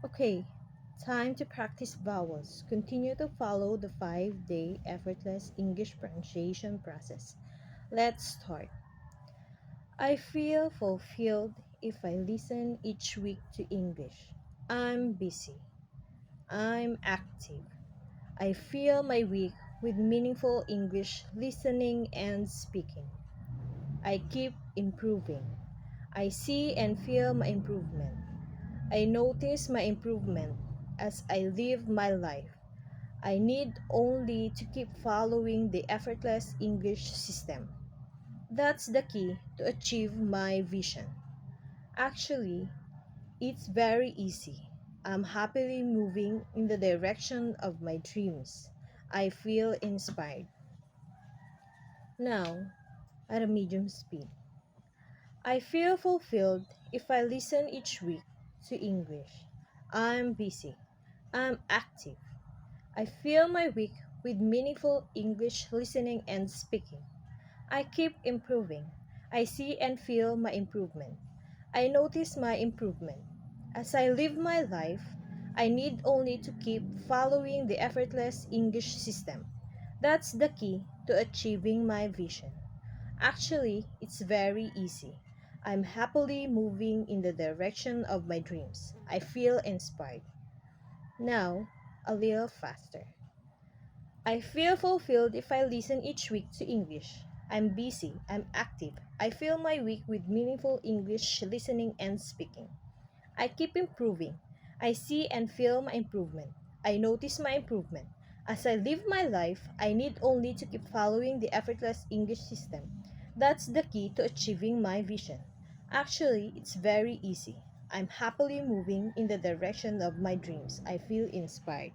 Okay, time to practice vowels. Continue to follow the 5-day effortless English pronunciation process. Let's start. I feel fulfilled if I listen each week to English. I'm busy. I'm active. I fill my week with meaningful English listening and speaking. I keep improving. I see and feel my improvement. I notice my improvement as I live my life. I need only to keep following the effortless English system. That's the key to achieve my vision. Actually, it's very easy. I'm happily moving in the direction of my dreams. I feel inspired. Now, at a medium speed. I feel fulfilled if I listen each week to English. I'm busy. I'm active. I fill my week with meaningful English listening and speaking. I keep improving. I see and feel my improvement. I notice my improvement. As I live my life, I need only to keep following the effortless English system. That's the key to achieving my vision. Actually, it's very easy. I'm happily moving in the direction of my dreams. I feel inspired. Now, a little faster. I feel fulfilled if I listen each week to English. I'm busy, I'm active. I fill my week with meaningful English listening and speaking. I keep improving. I see and feel my improvement. I notice my improvement. As I live my life, I need only to keep following the effortless English system. That's the key to achieving my vision. Actually, it's very easy. I'm happily moving in the direction of my dreams. I feel inspired.